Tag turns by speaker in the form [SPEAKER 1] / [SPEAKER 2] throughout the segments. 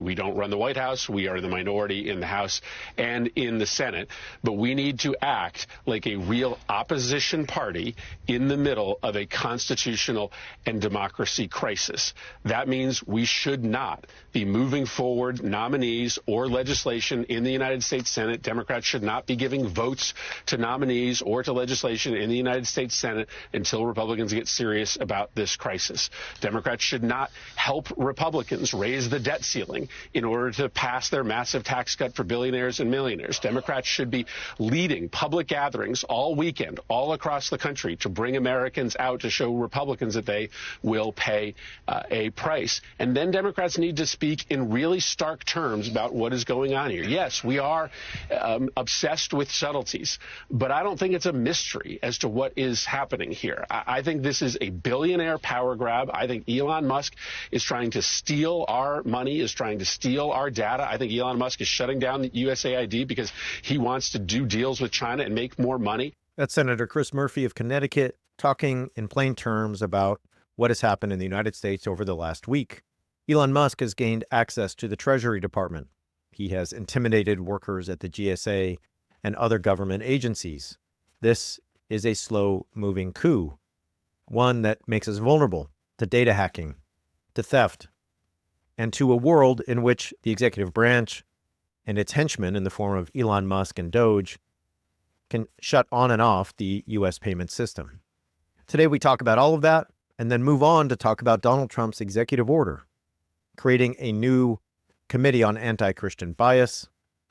[SPEAKER 1] We don't run the White House. We are the minority in the House and in the Senate. But we need to act like a real opposition party in the middle of a constitutional and democracy crisis. That means we should not be moving forward nominees or legislation in the United States Senate. Democrats should not be giving votes to nominees or to legislation in the United States Senate until Republicans get serious about this crisis. Democrats should not help Republicans raise the debt ceiling in order to pass their massive tax cut for billionaires and millionaires. Democrats should be leading public gatherings all weekend, all across the country, to bring Americans out to show Republicans that they will pay a price. And then Democrats need to speak in really stark terms about what is going on here. Yes, we are obsessed with subtleties, but I don't think it's a mystery as to what is happening here. I think this is a billionaire power grab. I think Elon Musk is trying to steal our money, is trying to steal our data. I think Elon Musk is shutting down the USAID because he wants to do deals with China and make more money.
[SPEAKER 2] That's Senator Chris Murphy of Connecticut talking in plain terms about what has happened in the United States over the last week. Elon Musk has gained access to the Treasury Department. He has intimidated workers at the GSA and other government agencies. This is a slow-moving coup, one that makes us vulnerable to data hacking, to theft, and to a world in which the executive branch and its henchmen in the form of Elon Musk and Doge can shut on and off the U.S. payment system. Today, we talk about all of that and then move on to talk about Donald Trump's executive order, creating a new committee on anti-Christian bias,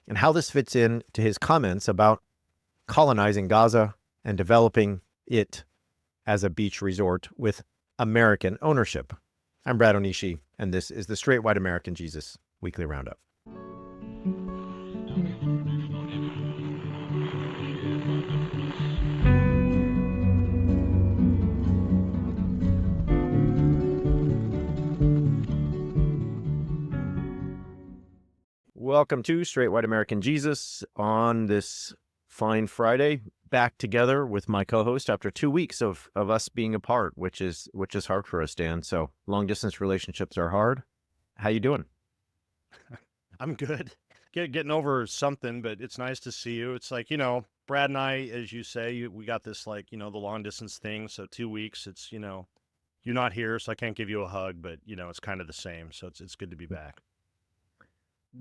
[SPEAKER 2] and how this fits in to his comments about colonizing Gaza and developing it as a beach resort with American ownership. I'm Brad Onishi, and this is the Straight White American Jesus Weekly Roundup. Welcome to Straight White American Jesus on this fine Friday. Back together with my co-host after 2 weeks of us being apart, which is hard for us, Dan. So long distance relationships are hard. How you doing?
[SPEAKER 3] I'm good. Getting over something, but it's nice to see you. It's like, Brad and I, as you say, we got this the long distance thing. So 2 weeks, it's, you're not here, so I can't give you a hug, but it's kind of the same. So it's good to be back.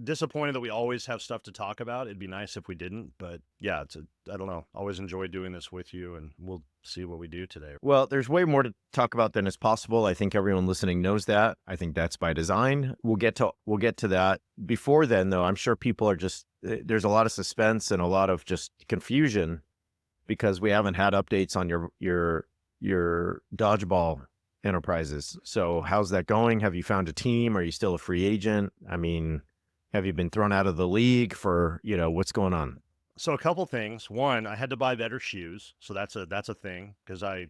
[SPEAKER 3] Disappointed that we always have stuff to talk about. It'd be nice if we didn't, but yeah, I don't know. Always enjoy doing this with you, and we'll see what we do today.
[SPEAKER 2] Well, there's way more to talk about than is possible. I think everyone listening knows that. I think that's by design. We'll get to that. Before then, though, I'm sure people are there's a lot of suspense and a lot of just confusion because we haven't had updates on your dodgeball enterprises. So how's that going? Have you found a team? Are you still a free agent? I mean, have you been thrown out of the league for, what's going on?
[SPEAKER 3] So a couple things. One, I had to buy better shoes. So that's a thing because it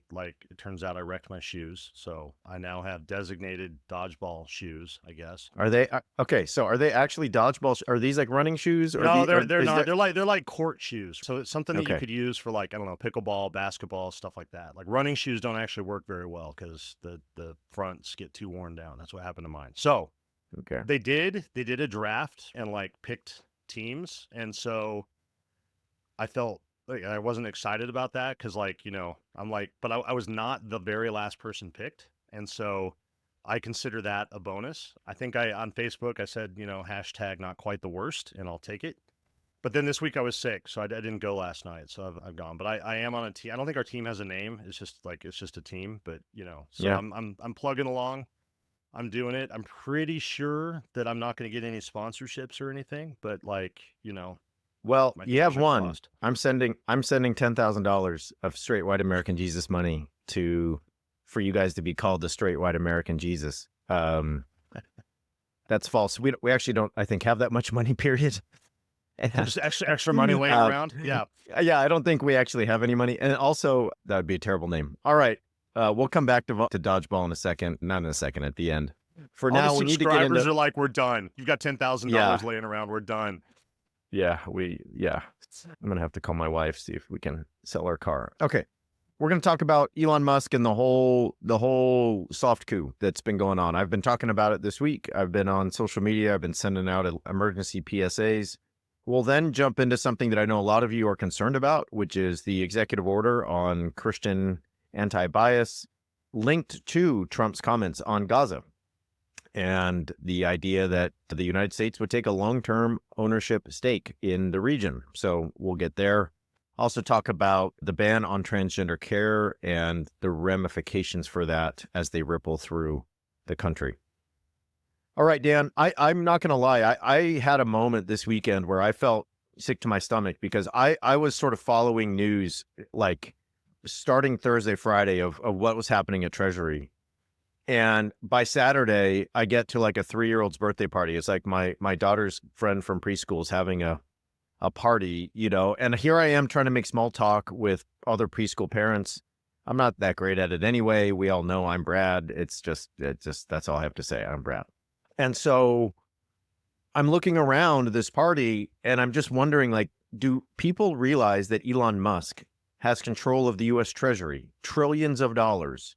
[SPEAKER 3] turns out I wrecked my shoes. So I now have designated dodgeball shoes, I guess.
[SPEAKER 2] Are they okay? So are they actually dodgeball? Are these like running shoes? Or
[SPEAKER 3] no, they're not. They're like court shoes. So it's something that you could use for pickleball, basketball, stuff like that. Like running shoes don't actually work very well because the fronts get too worn down. That's what happened to mine. So
[SPEAKER 2] okay,
[SPEAKER 3] they did a draft and picked teams, and so I felt like I wasn't excited about that because but I was not the very last person picked, and so I consider that a bonus. I think on Facebook I said hashtag not quite the worst, and I'll take it. But then this week I was sick, so I didn't go last night, so I've gone. But I am on a team. I don't think our team has a name. It's just a team. But so yeah. I'm plugging along. I'm doing it. I'm pretty sure that I'm not going to get any sponsorships or anything, but
[SPEAKER 2] well, you have one. Cost. I'm sending $10,000 of Straight White American Jesus money for you guys to be called the Straight White American Jesus. That's false. We actually don't, I think, have that much money, period.
[SPEAKER 3] Just extra money laying around. Yeah.
[SPEAKER 2] Yeah. I don't think we actually have any money. And also that would be a terrible name. All right. We'll come back to dodgeball in a secend. Not in a second, at the end. For now, we need to get into...
[SPEAKER 3] are like, we're done. You've got $10,000 laying around. We're done.
[SPEAKER 2] Yeah, I'm going to have to call my wife, see if we can sell our car. Okay. We're going to talk about Elon Musk and the whole soft coup that's been going on. I've been talking about it this week. I've been on social media. I've been sending out emergency PSAs. We'll then jump into something that I know a lot of you are concerned about, which is the executive order on Christian anti-bias linked to Trump's comments on Gaza and the idea that the United States would take a long-term ownership stake in the region. So we'll get there. Also talk about the ban on transgender care and the ramifications for that as they ripple through the country. All right, Dan, I'm not going to lie. I had a moment this weekend where I felt sick to my stomach because I was sort of following news like starting Thursday, Friday of what was happening at Treasury. And by Saturday, I get to like a 3-year-old's birthday party. It's like my daughter's friend from preschool is having a party, you know, and here I am trying to make small talk with other preschool parents. I'm not that great at it anyway. We all know I'm Brad. It's just that's all I have to say. I'm Brad. And so I'm looking around this party and I'm just wondering, like, do people realize that Elon Musk has control of the U.S. Treasury, trillions of dollars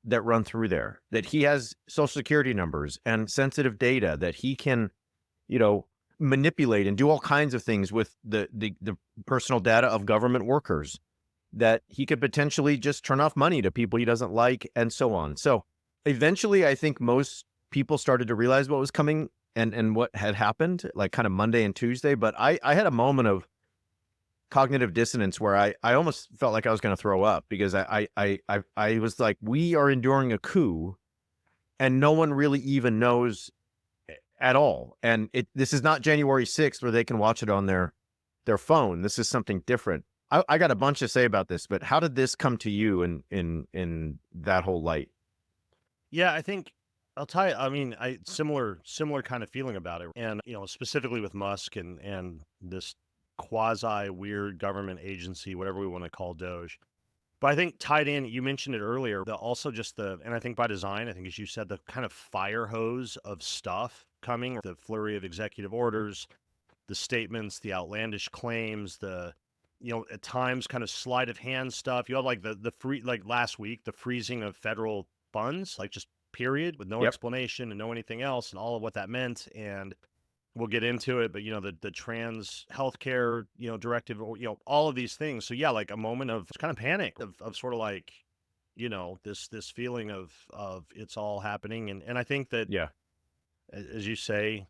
[SPEAKER 2] that run through there, that he has social security numbers and sensitive data that he can, you know, manipulate and do all kinds of things with the personal data of government workers, that he could potentially just turn off money to people he doesn't like and so on. So eventually I think most people started to realize what was coming and what had happened, like kind of Monday and Tuesday. But I had a moment of cognitive dissonance where I almost felt like I was going to throw up because I was like, we are enduring a coup and no one really even knows at all. And this is not January 6th where they can watch it on their phone. This is something different. I got a bunch to say about this, but how did this come to you in that whole light?
[SPEAKER 3] Yeah, I think I'll tell you. I mean, similar kind of feeling about it, and specifically with Musk and this quasi weird government agency, whatever we want to call Doge. But I think tied in, you mentioned it earlier, also just and I think by design, I think as you said, the kind of fire hose of stuff coming, the flurry of executive orders, the statements, the outlandish claims, the at times kind of sleight of hand stuff. You have like the free, like last week, the freezing of federal funds, like just period, with no explanation and no anything else, and all of what that meant. And we'll get into it, but the trans healthcare, directive, all of these things. So yeah, like a moment of kind of panic of sort of like, this feeling of it's all happening. And I think that, as you say,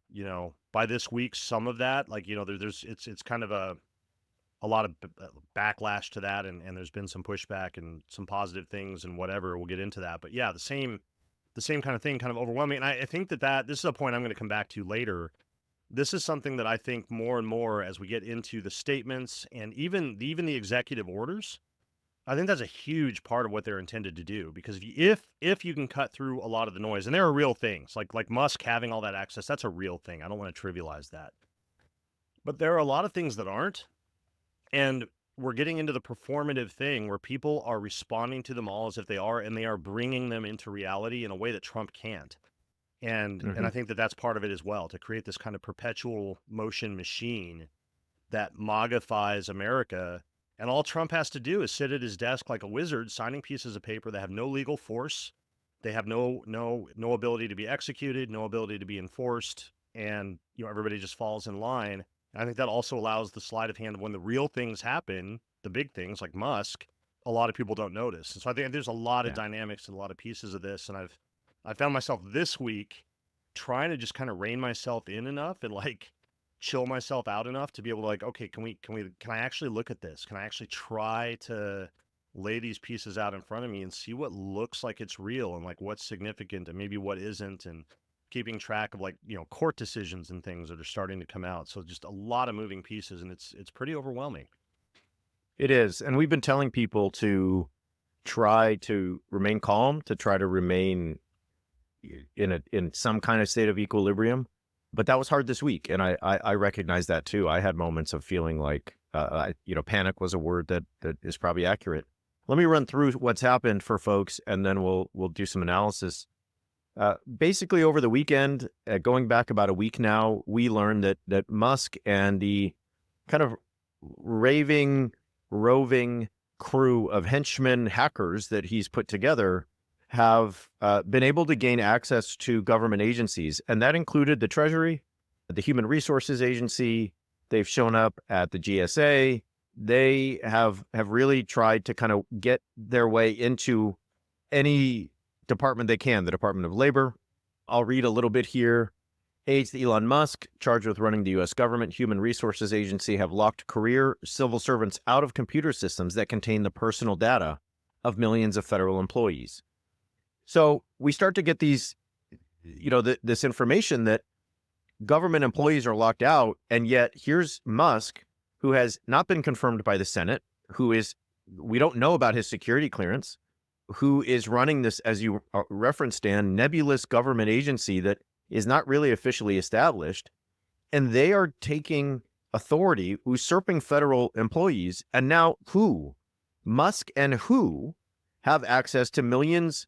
[SPEAKER 3] by this week, some of that, like, it's kind of a lot of backlash to that. And there's been some pushback and some positive things and whatever. We'll get into that. But yeah, the same kind of thing, kind of overwhelming. And I think that this is a point I'm going to come back to later. This is something that I think more and more as we get into the statements and even the executive orders, I think that's a huge part of what they're intended to do. Because if you can cut through a lot of the noise, and there are real things like Musk having all that access, that's a real thing. I don't want to trivialize that. But there are a lot of things that aren't. And we're getting into the performative thing where people are responding to them all as if they are, and they are bringing them into reality in a way that Trump can't. And I think that that's part of it as well, to create this kind of perpetual motion machine that MAGAifies America. And all Trump has to do is sit at his desk like a wizard, signing pieces of paper that have no legal force. They have no ability to be executed, no ability to be enforced. And, everybody just falls in line. And I think that also allows the sleight of hand of when the real things happen, the big things like Musk, a lot of people don't notice. And so I think there's a lot of dynamics and a lot of pieces of this. And I found myself this week trying to just kind of rein myself in enough and like chill myself out enough to be able to like, okay, can I actually look at this? Can I actually try to lay these pieces out in front of me and see what looks like it's real and like what's significant and maybe what isn't, and keeping track of like, court decisions and things that are starting to come out. So just a lot of moving pieces, and it's pretty overwhelming.
[SPEAKER 2] It is. And we've been telling people to try to remain calm, to try to remain in some kind of state of equilibrium, but that was hard this week, and I recognize that too. I had moments of feeling like panic was a word that is probably accurate. Let me run through what's happened for folks, and then we'll do some analysis. Basically, over the weekend, going back about a week now, we learned that Musk and the kind of roving crew of henchmen, hackers that he's put together have been able to gain access to government agencies. And that included the Treasury, the Human Resources Agency. They've shown up at the GSA. They have really tried to kind of get their way into any department they can, the Department of Labor. I'll read a little bit here. Aides to Elon Musk, charged with running the U.S. government, Human Resources Agency, have locked career civil servants out of computer systems that contain the personal data of millions of federal employees. So we start to get these, this information that government employees are locked out, and yet here's Musk, who has not been confirmed by the Senate, we don't know about his security clearance, who is running this, as you referenced, Dan, nebulous government agency that is not really officially established. And they are taking authority, usurping federal employees. And now Musk and who have access to millions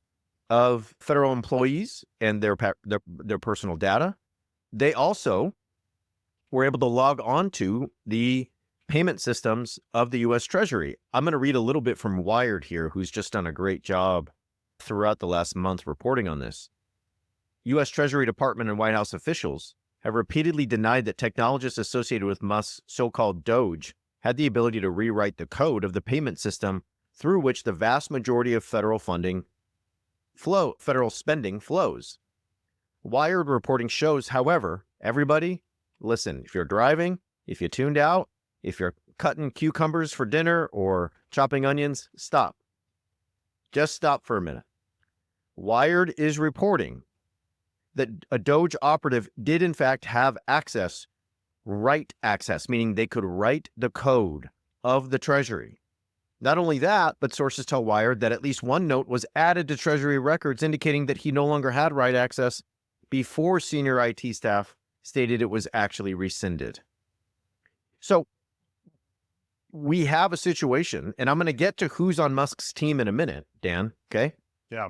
[SPEAKER 2] of federal employees and their personal data. They also were able to log on to the payment systems of the U.S. Treasury. I'm going to read a little bit from Wired here, who's just done a great job throughout the last month reporting on this. U.S. Treasury Department and White House officials have repeatedly denied that technologists associated with Musk's so-called Doge had the ability to rewrite the code of the payment system through which the vast majority of federal spending flows. Wired reporting shows, however, everybody, listen, if you're driving, if you tuned out, if you're cutting cucumbers for dinner or chopping onions, stop. Just stop for a minute. Wired is reporting that a Doge operative did in fact have write access, meaning they could write the code of the Treasury. Not only that, but sources tell Wired that at least one note was added to Treasury records indicating that he no longer had write access before senior IT staff stated it was actually rescinded. So we have a situation, and I'm going to get to who's on Musk's team in a minute, Dan, okay?
[SPEAKER 3] Yeah.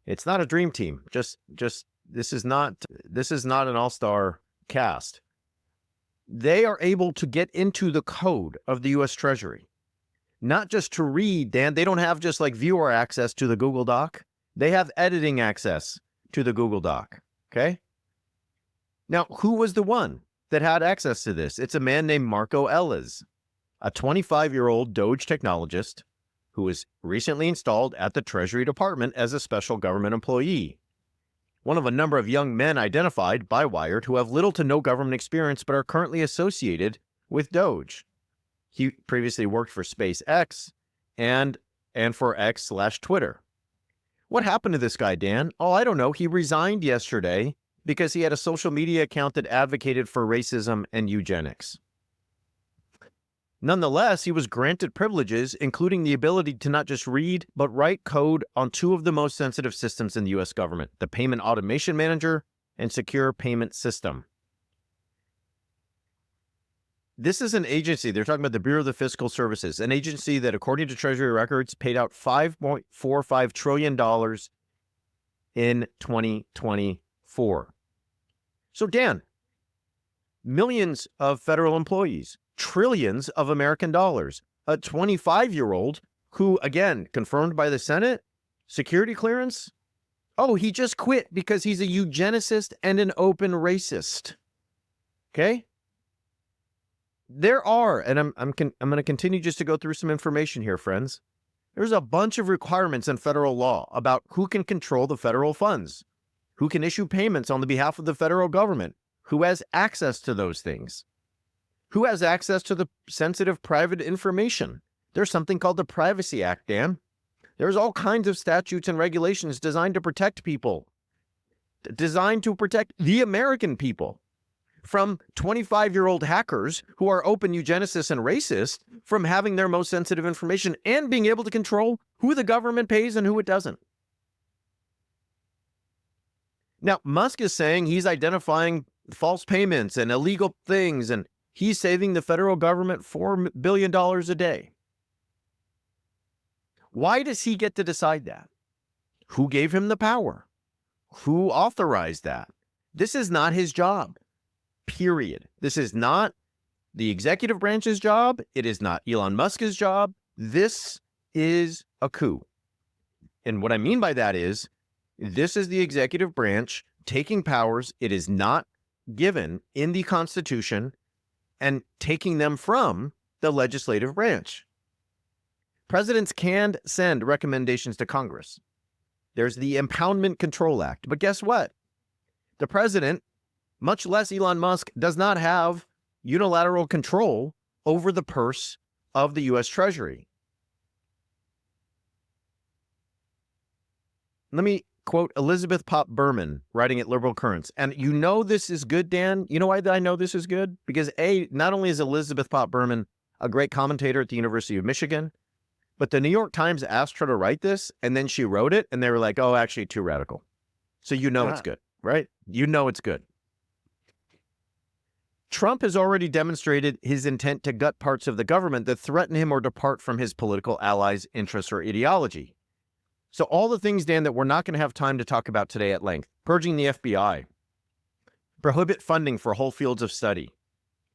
[SPEAKER 2] It's not a dream team. This is not an all-star cast. They are able to get into the code of the U.S. Treasury, not just to read, Dan. They don't have just like viewer access to the Google Doc. They have editing access to the Google Doc, okay? Now, who was the one that had access to this? It's a man named Marco Ellis, a 25-year-old Doge technologist who was recently installed at the Treasury Department as a special government employee. One of a number of young men identified by Wired who have little to no government experience but are currently associated with Doge. He previously worked for SpaceX and for X/Twitter. What happened to this guy, Dan? Oh, I don't know. He resigned yesterday because he had a social media account that advocated for racism and eugenics. Nonetheless, he was granted privileges, including the ability to not just read, but write code on two of the most sensitive systems in the U.S. government, the Payment Automation Manager and Secure Payment System. This is an agency, they're talking about the Bureau of the Fiscal Services, an agency that, according to Treasury records, paid out $5.45 trillion in 2024. So, Dan, millions of federal employees, trillions of American dollars, a 25-year-old who, again, confirmed by the Senate, security clearance. Oh, he just quit because he's a eugenicist and an open racist. Okay? There are, and I'm going to continue just to go through some information here, friends. There's a bunch of requirements in federal law about who can control the federal funds, who can issue payments on the behalf of the federal government, who has access to those things. Who has access to the sensitive private information? There's something called the Privacy Act, Dan. There's all kinds of statutes and regulations designed to protect people, designed to protect the American people from 25-year-old hackers who are open eugenicists and racists from having their most sensitive information and being able to control who the government pays and who it doesn't. Now, Musk is saying he's identifying false payments and illegal things, and he's saving the federal government $4 billion a day. Why does he get to decide that? Who gave him the power? Who authorized that? This is not his job, period. This is not the executive branch's job. It is not Elon Musk's job. This is a coup. And what I mean by that is, this is the executive branch taking powers it is not given in the Constitution and taking them from the legislative branch. Presidents can send recommendations to Congress. There's the Impoundment Control Act. But guess what? The president, much less Elon Musk, does not have unilateral control over the purse of the U.S. Treasury. Let me quote Elizabeth Pop Berman, writing at Liberal Currents. And you know this is good, Dan? You know why I know this is good? Because A, not only is Elizabeth Pop Berman a great commentator at the University of Michigan, but the New York Times asked her to write this, and then she wrote it, and they were like, oh, actually, too radical. So you know it's good, right? You know it's good. Trump has already demonstrated his intent to gut parts of the government that threaten him or depart from his political allies' interests or ideology. So all the things, Dan, that we're not going to have time to talk about today at length: purging the FBI, prohibit funding for whole fields of study,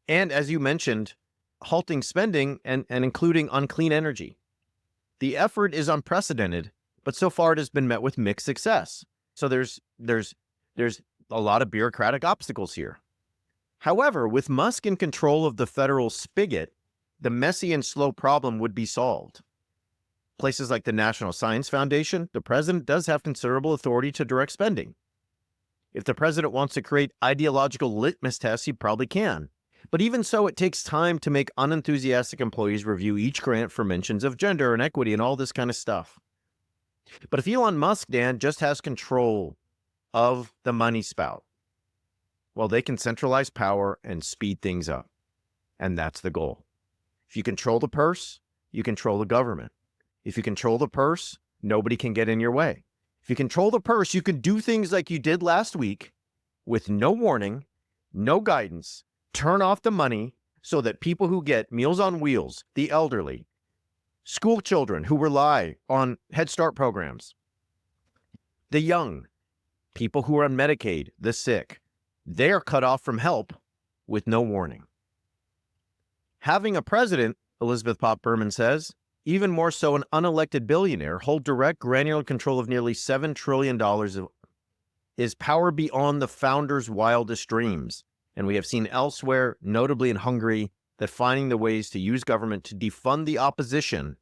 [SPEAKER 2] and, as you mentioned, halting spending and including on clean energy. The effort is unprecedented, but so far it has been met with mixed success. So there's a lot of bureaucratic obstacles here. However, with Musk in control of the federal spigot, the messy and slow problem would be solved. Places like the National Science Foundation, the president does have considerable authority to direct spending. If the president wants to create ideological litmus tests, he probably can. But even so, it takes time to make unenthusiastic employees review each grant for mentions of gender and equity and all this kind of stuff. But if Elon Musk, Dan, just has control of the money spout, well, they can centralize power and speed things up. And that's the goal. If you control the purse, you control the government. If you control the purse, nobody can get in your way. If you control the purse, you can do things like you did last week with no warning, no guidance, turn off the money so that people who get Meals on Wheels, the elderly, school children who rely on Head Start programs, the young, people who are on Medicaid, the sick, they are cut off from help with no warning. Having a president, Elizabeth Pop Berman says, even more so an unelected billionaire, hold direct granular control of nearly $7 trillion is power beyond the founder's wildest dreams. And we have seen elsewhere, notably in Hungary, that finding the ways to use government to defund the opposition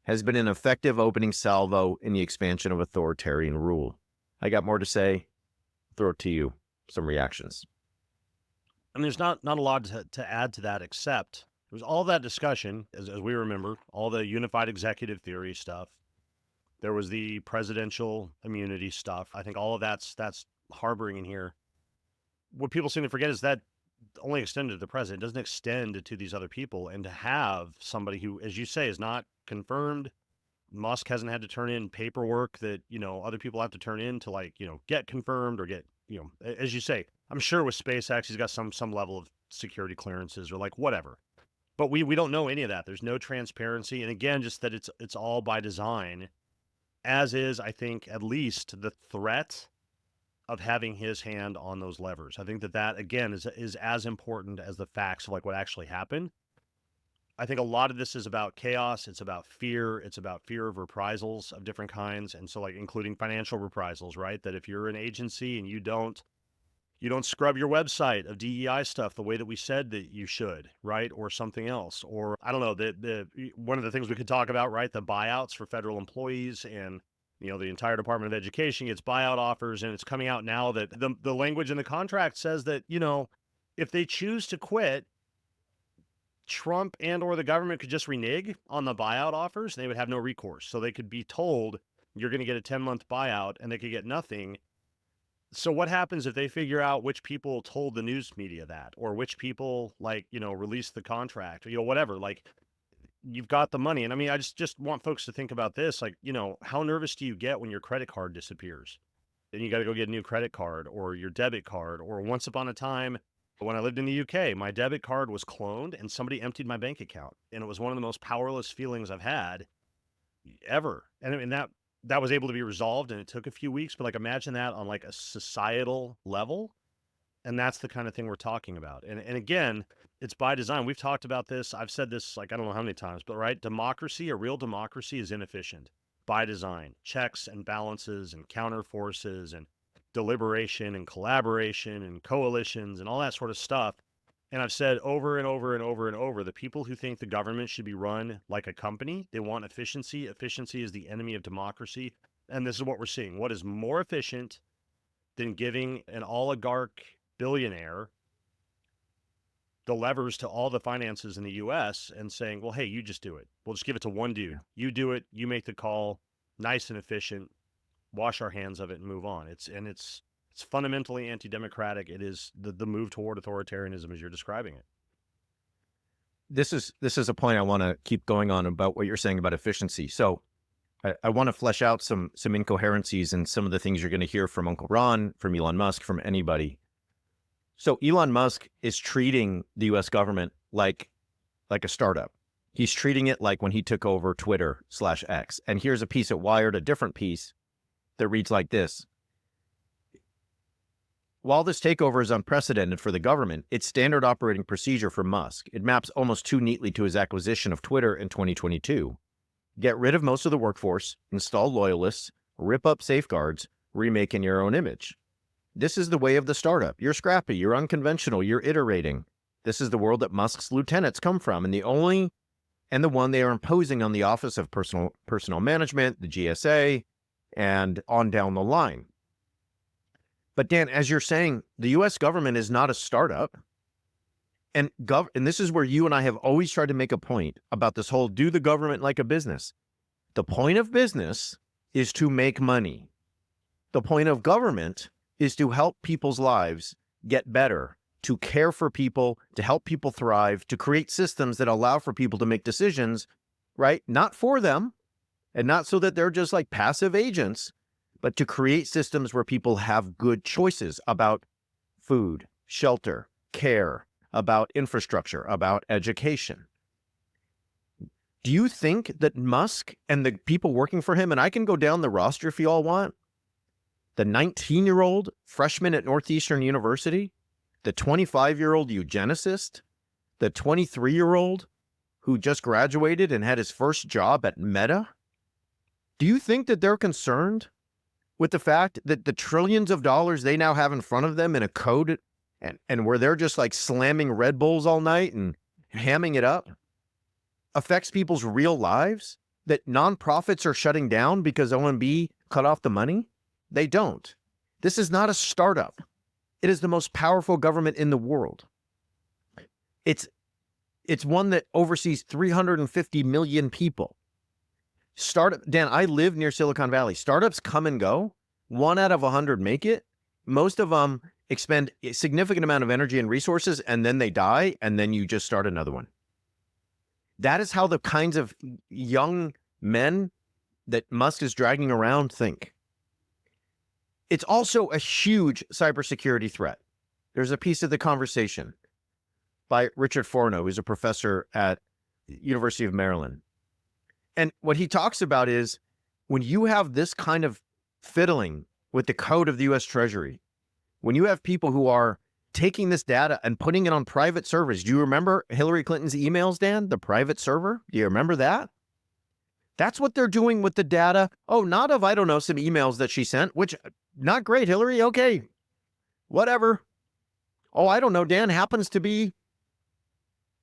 [SPEAKER 2] has been an effective opening salvo in the expansion of authoritarian rule. I got more to say. Throw it to you. Some reactions.
[SPEAKER 3] And there's not a lot to add to that, except there was all that discussion, as we remember, all the unified executive theory stuff. There was the presidential immunity stuff. I think all of that's harboring in here. What people seem to forget is that only extended to the president. It doesn't extend to these other people. And to have somebody who, as you say, is not confirmed, Musk hasn't had to turn in paperwork that, other people have to turn in to get confirmed or get, as you say, I'm sure with SpaceX, he's got some level of security clearances or whatever. But we don't know any of that. There's no transparency. And again, just that it's all by design, as is, I think, at least the threat of having his hand on those levers. I think that again is as important as the facts of what actually happened. I think a lot of this is about chaos. It's about fear. It's about fear of reprisals of different kinds. And so including financial reprisals, right? That if you're an agency and you don't scrub your website of DEI stuff the way that we said that you should, right? Or something else. Or I don't know, the one of the things we could talk about, right? The buyouts for federal employees, and the entire Department of Education gets buyout offers, and it's coming out now that the language in the contract says that, if they choose to quit, Trump and or the government could just renege on the buyout offers, and they would have no recourse. So they could be told, you're going to get a 10-month buyout, and they could get nothing. So what happens if they figure out which people told the news media that, or which people released the contract, or, whatever, you've got the money. And I mean, I just want folks to think about this. How nervous do you get when your credit card disappears? Then you got to go get a new credit card or your debit card. Or once upon a time, when I lived in the UK, my debit card was cloned and somebody emptied my bank account. And it was one of the most powerless feelings I've had ever. And I mean, that was able to be resolved, and it took a few weeks. But imagine that on a societal level. And that's the kind of thing we're talking about. And again, it's by design. We've talked about this. I've said this like I don't know how many times, but right, democracy, a real democracy is inefficient by design. Checks and balances and counter forces and deliberation and collaboration and coalitions and all that sort of stuff. And I've said over and over and over and over, the people who think the government should be run like a company, they want efficiency. Efficiency is the enemy of democracy. And this is what we're seeing. What is more efficient than giving an oligarch billionaire the levers to all the finances in the US and saying, well, hey, you just do it. We'll just give it to one dude. You do it. You make the call. Nice and efficient. Wash our hands of it and move on. It's fundamentally anti-democratic. It is the move toward authoritarianism as you're describing it.
[SPEAKER 2] This is a point I want to keep going on about what you're saying about efficiency. So I want to flesh out some incoherencies and some of the things you're going to hear from Uncle Ron, from Elon Musk, from anybody. So Elon Musk is treating the U.S. government like a startup. He's treating it like when he took over Twitter/X. And here's a piece at Wired, a different piece that reads like this. While this takeover is unprecedented for the government, it's standard operating procedure for Musk. It maps almost too neatly to his acquisition of Twitter in 2022. Get rid of most of the workforce, install loyalists, rip up safeguards, remake in your own image. This is the way of the startup. You're scrappy, you're unconventional, you're iterating. This is the world that Musk's lieutenants come from, and the one they are imposing on the Office of Personnel Management, the GSA, and on down the line. But Dan, as you're saying, the U.S. government is not a startup. And this is where you and I have always tried to make a point about this whole do the government like a business. The point of business is to make money. The point of government is to help people's lives get better, to care for people, to help people thrive, to create systems that allow for people to make decisions, right? Not for them, and not so that they're just like passive agents, but to create systems where people have good choices about food, shelter, care, about infrastructure, about education. Do you think that Musk and the people working for him, and I can go down the roster if you all want, the 19-year-old freshman at Northeastern University, the 25-year-old eugenicist, the 23-year-old who just graduated and had his first job at Meta, do you think that they're concerned with the fact that the trillions of dollars they now have in front of them in a code and where they're just like slamming Red Bulls all night and hamming it up affects people's real lives? That nonprofits are shutting down because OMB cut off the money? They don't. This is not a startup. It is the most powerful government in the world. It's one that oversees 350 million people. Dan, I live near Silicon Valley. Startups come and go. 1 out of 100 make it. Most of them expend a significant amount of energy and resources, and then they die, and then you just start another one. That is how the kinds of young men that Musk is dragging around think. It's also a huge cybersecurity threat. There's a piece of The Conversation by Richard Forno, who's a professor at the University of Maryland. And what he talks about is when you have this kind of fiddling with the code of the U.S. Treasury, when you have people who are taking this data and putting it on private servers. Do you remember Hillary Clinton's emails, Dan? The private server? Do you remember that? That's what they're doing with the data. Oh, not of, I don't know, some emails that she sent, which, not great, Hillary. Okay, whatever. Oh, I don't know, Dan, happens to be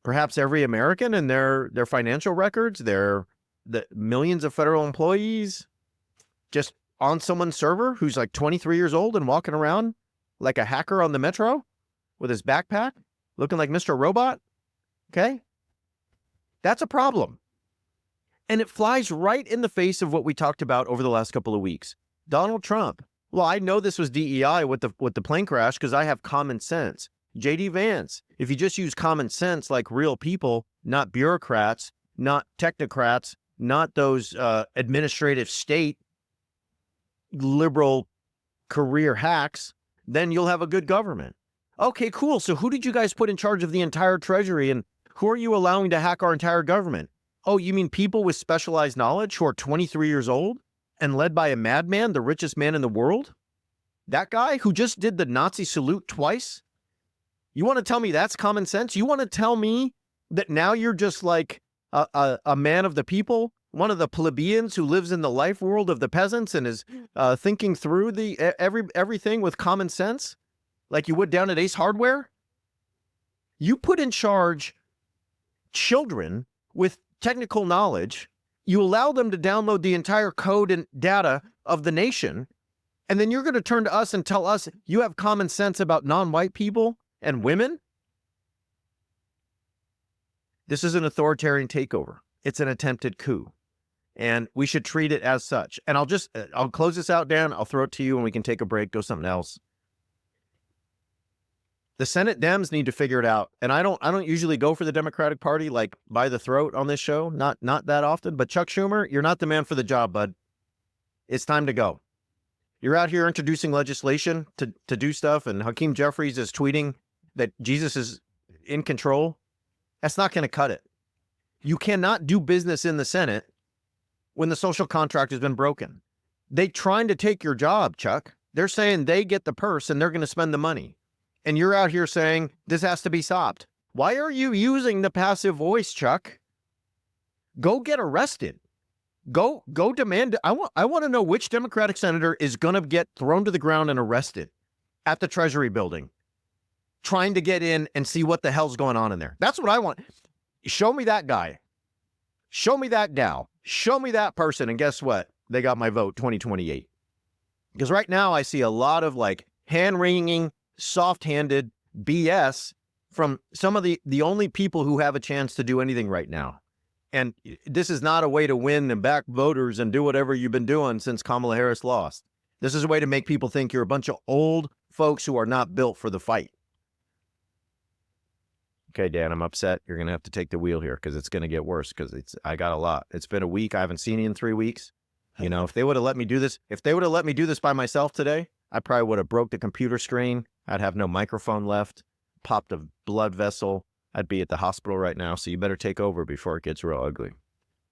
[SPEAKER 2] perhaps every American and their financial records, the millions of federal employees just on someone's server who's like 23 years old and walking around like a hacker on the metro with his backpack, looking like Mr. Robot. Okay? That's a problem. And it flies right in the face of what we talked about over the last couple of weeks. Donald Trump. Well, I know this was DEI with the plane crash because I have common sense. J.D. Vance. If you just use common sense like real people, not bureaucrats, not technocrats, not those administrative state liberal career hacks, then you'll have a good government. Okay, cool. So who did you guys put in charge of the entire treasury, and who are you allowing to hack our entire government? Oh, you mean people with specialized knowledge who are 23 years old and led by a madman, the richest man in the world? That guy who just did the Nazi salute twice You want to tell me that's common sense? You want to tell me that now you're just like a man of the people, one of the plebeians who lives in the life world of the peasants and is thinking through everything with common sense, like you would down at Ace Hardware? You put in charge children with technical knowledge. You allow them to download the entire code and data of the nation, and then you're going to turn to us and tell us you have common sense about non-white people and women? This is an authoritarian takeover. It's an attempted coup, and we should treat it as such. And I'll close this out, Dan. I'll throw it to you and we can take a break, go something else. The Senate Dems need to figure it out. And I don't usually go for the Democratic Party like by the throat on this show, not that often, but Chuck Schumer, you're not the man for the job, bud. It's time to go. You're out here introducing legislation to do stuff, and Hakeem Jeffries is tweeting that Jesus is in control. That's not going to cut it. You cannot do business in the Senate when the social contract has been broken. They're trying to take your job, Chuck. They're saying they get the purse and they're going to spend the money. And you're out here saying this has to be stopped. Why are you using the passive voice, Chuck? Go get arrested. Go demand. I want to know which Democratic senator is going to get thrown to the ground and arrested at the Treasury building, trying to get in and see what the hell's going on in there. That's what I want. Show me that guy. Show me that gal. Show me that person. And guess what? They got my vote 2028. Because right now I see a lot of like hand-wringing, soft-handed BS from some of the only people who have a chance to do anything right now. And this is not a way to win and back voters and do whatever you've been doing since Kamala Harris lost. This is a way to make people think you're a bunch of old folks who are not built for the fight. Okay, Dan, I'm upset. You're going to have to take the wheel here because it's going to get worse because I got a lot. It's been a week. I haven't seen you in 3 weeks. You know, if they would have let me do this by myself today, I probably would have broke the computer screen. I'd have no microphone left, popped a blood vessel. I'd be at the hospital right now. So you better take over before it gets real ugly.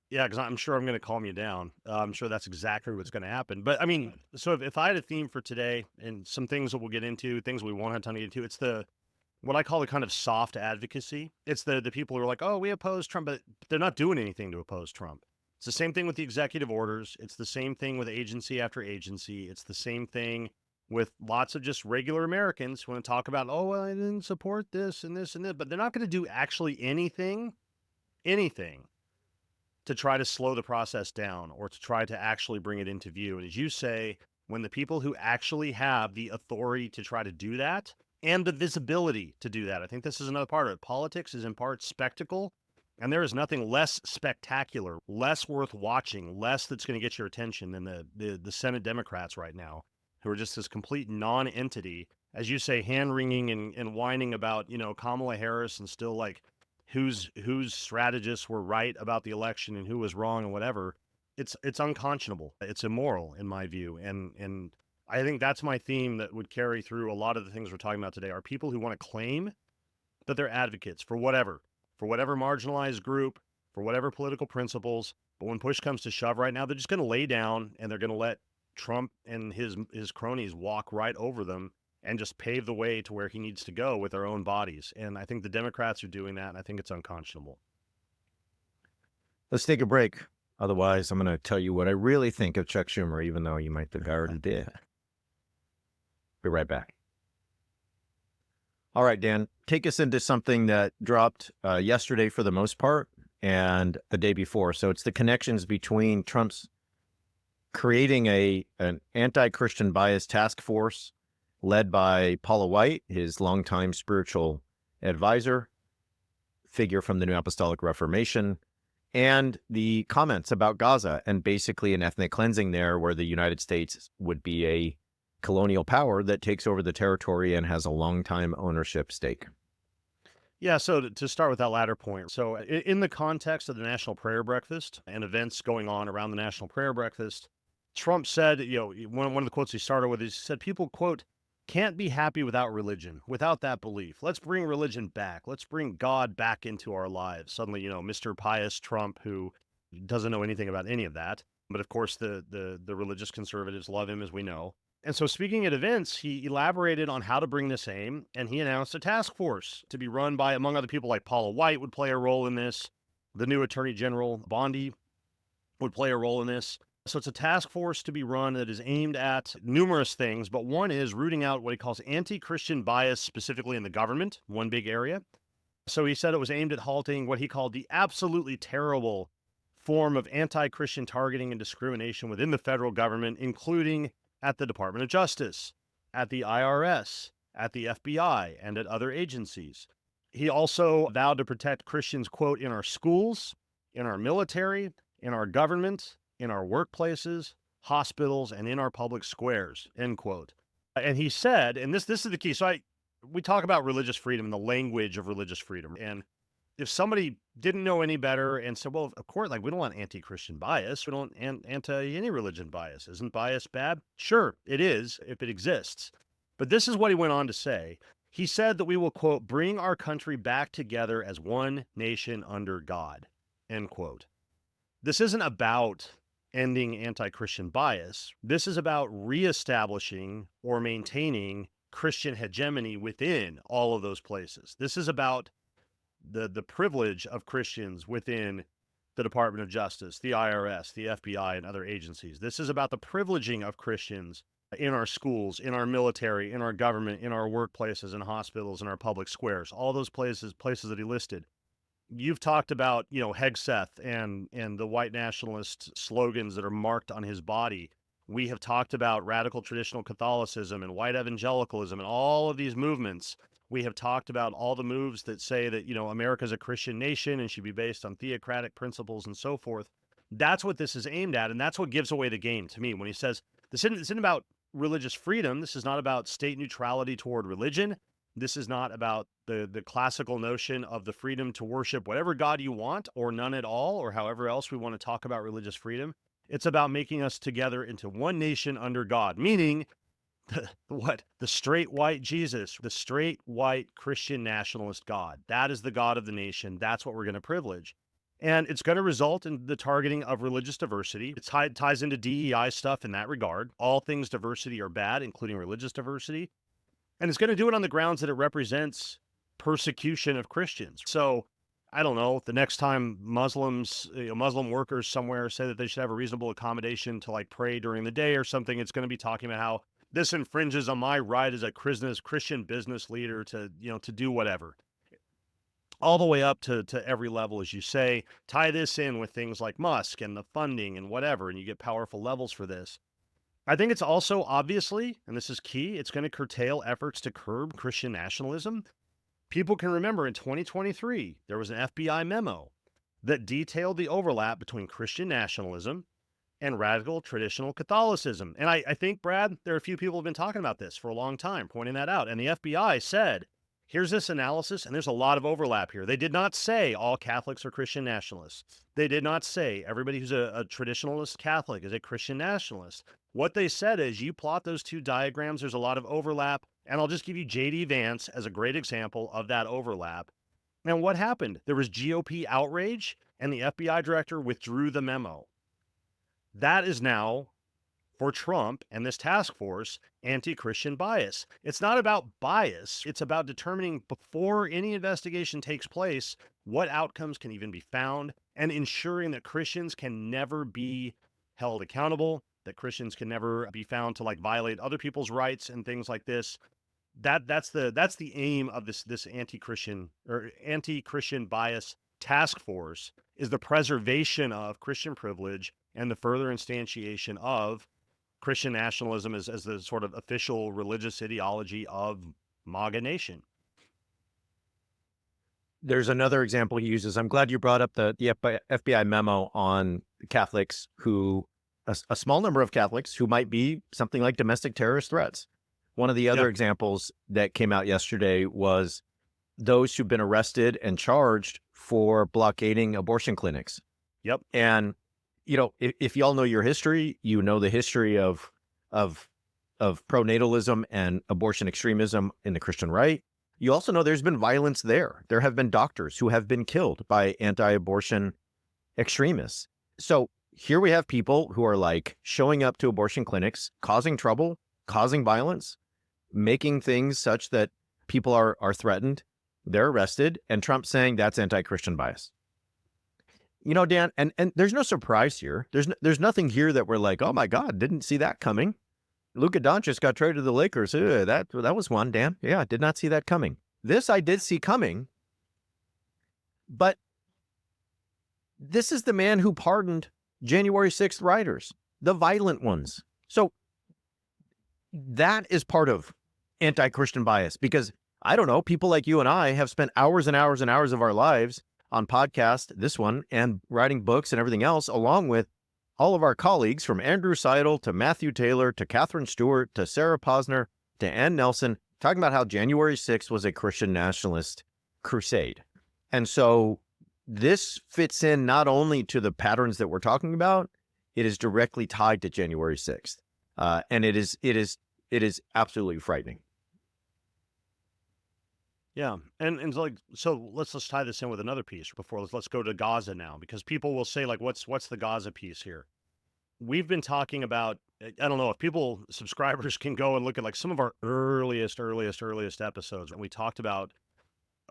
[SPEAKER 3] Yeah, because I'm sure I'm going to calm you down. I'm sure that's exactly what's going to happen. But I mean, so if I had a theme for today and some things that we'll get into, things we won't have time to get into, it's what I call the kind of soft advocacy. It's the people who are like, oh, we oppose Trump, but they're not doing anything to oppose Trump. It's the same thing with the executive orders. It's the same thing with agency after agency. It's the same thing with lots of just regular Americans who want to talk about, oh, well, I didn't support this and this and this, but they're not going to do actually anything to try to slow the process down or to try to actually bring it into view. And as you say, when the people who actually have the authority to try to do that and the visibility to do that, I think this is another part of it. Politics is in part spectacle, and there is nothing less spectacular, less worth watching, less that's going to get your attention than the Senate Democrats right now, who are just this complete non-entity, as you say, hand-wringing and whining about, Kamala Harris and still like whose strategists were right about the election and who was wrong and whatever. It's unconscionable. It's immoral in my view. And I think that's my theme that would carry through a lot of the things we're talking about today are people who want to claim that they're advocates for whatever marginalized group, for whatever political principles. But when push comes to shove right now, they're just going to lay down and they're going to let Trump and his cronies walk right over them and just pave the way to where he needs to go with their own bodies. And I think the Democrats are doing that, and I think it's unconscionable.
[SPEAKER 2] Let's take a break. Otherwise, I'm going to tell you what I really think of Chuck Schumer, even though you might think I already did. Be right back. All right, Dan, take us into something that dropped yesterday for the most part and the day before. So it's the connections between Trump's creating an anti-Christian bias task force led by Paula White, his longtime spiritual advisor, figure from the New Apostolic Reformation, and the comments about Gaza and basically an ethnic cleansing there where the United States would be a colonial power that takes over the territory and has a long-time ownership stake.
[SPEAKER 3] Yeah, so to start with that latter point, so in the context of the National Prayer Breakfast and events going on around the National Prayer Breakfast, Trump said, one of the quotes he started with is, he said, people, quote, can't be happy without religion, without that belief. Let's bring religion back. Let's bring God back into our lives. Suddenly, Mr. Pious Trump, who doesn't know anything about any of that. But of course, the religious conservatives love him, as we know. And so speaking at events, he elaborated on how to bring this aim, and he announced a task force to be run by, among other people, like Paula White would play a role in this. The new Attorney General Bondi would play a role in this. So it's a task force to be run that is aimed at numerous things, but one is rooting out what he calls anti-Christian bias, specifically in the government, one big area. So he said it was aimed at halting what he called the absolutely terrible form of anti-Christian targeting and discrimination within the federal government, including at the Department of Justice, at the IRS, at the FBI, and at other agencies. He also vowed to protect Christians, quote, in our schools, in our military, in our government, in our workplaces, hospitals, and in our public squares, end quote. And he said, and this is the key. So we talk about religious freedom and the language of religious freedom. And if somebody didn't know any better and said, well, of course, like we don't want anti-Christian bias. We don't anti any religion bias. Isn't bias bad? Sure, it is if it exists. But this is what he went on to say. He said that we will, quote, bring our country back together as one nation under God, end quote. This isn't about ending anti-Christian bias. This is about reestablishing or maintaining Christian hegemony within all of those places. This is about the privilege of Christians within the Department of Justice, the IRS, the FBI, and other agencies. This is about the privileging of Christians in our schools, in our military, in our government, in our workplaces and hospitals, in our public squares, all those places that he listed. You've talked about, Hegseth and the white nationalist slogans that are marked on his body. We have talked about radical traditional Catholicism and white evangelicalism and all of these movements. We have talked about all the moves that say that, America's a Christian nation and should be based on theocratic principles and so forth. That's what this is aimed at, and that's what gives away the game to me. When he says, this isn't about religious freedom, this is not about state neutrality toward religion, this is not about the classical notion of the freedom to worship whatever God you want or none at all, or however else we want to talk about religious freedom. It's about making us together into one nation under God, meaning the straight white Jesus, the straight white Christian nationalist God. That is the God of the nation. That's what we're going to privilege. And it's going to result in the targeting of religious diversity. It ties into DEI stuff in that regard. All things diversity are bad, including religious diversity. And it's going to do it on the grounds that it represents persecution of Christians. So I don't know, the next time Muslim workers somewhere say that they should have a reasonable accommodation to pray during the day or something, it's going to be talking about how this infringes on my right as a Christian business leader to do whatever. All the way up to every level, as you say, tie this in with things like Musk and the funding and whatever, and you get powerful levels for this. I think it's also obviously, and this is key, it's going to curtail efforts to curb Christian nationalism. People can remember in 2023, there was an FBI memo that detailed the overlap between Christian nationalism and radical traditional Catholicism. And I think, Brad, there are a few people who have been talking about this for a long time, pointing that out. And the FBI said, here's this analysis, and there's a lot of overlap here. They did not say all Catholics are Christian nationalists. They did not say everybody who's a traditionalist Catholic is a Christian nationalist. What they said is you plot those two diagrams, there's a lot of overlap, and I'll just give you J.D. Vance as a great example of that overlap. And what happened? There was GOP outrage, and the FBI director withdrew the memo. That is now, for Trump and this task force, anti-Christian bias. It's not about bias. It's about determining before any investigation takes place what outcomes can even be found and ensuring that Christians can never be held accountable, that Christians can never be found to violate other people's rights and things like this. That's the aim of this anti-Christian bias task force, is the preservation of Christian privilege and the further instantiation of Christian nationalism as the sort of official religious ideology of MAGA nation.
[SPEAKER 2] There's another example he uses. I'm glad you brought up the FBI memo on Catholics who, a small number of Catholics who might be something like domestic terrorist threats. One of the other examples that came out yesterday was those who've been arrested and charged for blockading abortion clinics.
[SPEAKER 3] Yep.
[SPEAKER 2] And, if y'all know your history, you know the history of pronatalism and abortion extremism in the Christian right. You also know there's been violence there. There have been doctors who have been killed by anti-abortion extremists. So here we have people who are showing up to abortion clinics, causing trouble, causing violence, making things such that people are threatened, they're arrested, and Trump saying that's anti-Christian bias. You know, Dan, and there's no surprise here. There's nothing here that we're like, oh my God, didn't see that coming. Luka Doncic got traded to the Lakers. That was one, Dan. Yeah, did not see that coming. This I did see coming. But this is the man who pardoned January 6th rioters, the violent ones. So that is part of anti-Christian bias, because I don't know, people like you and I have spent hours and hours and hours of our lives on podcast, this one, and writing books and everything else, along with all of our colleagues from Andrew Seidel to Matthew Taylor to Catherine Stewart to Sarah Posner to Ann Nelson, talking about how January 6th was a Christian nationalist crusade. And so this fits in not only to the patterns that we're talking about, it is directly tied to January 6th. And it is absolutely frightening.
[SPEAKER 3] Yeah, and like, so let's tie this in with another piece before let's go to Gaza now, because people will say, like, what's the Gaza piece here? We've been talking about, I don't know if people, subscribers, can go and look at like some of our earliest episodes, and we talked about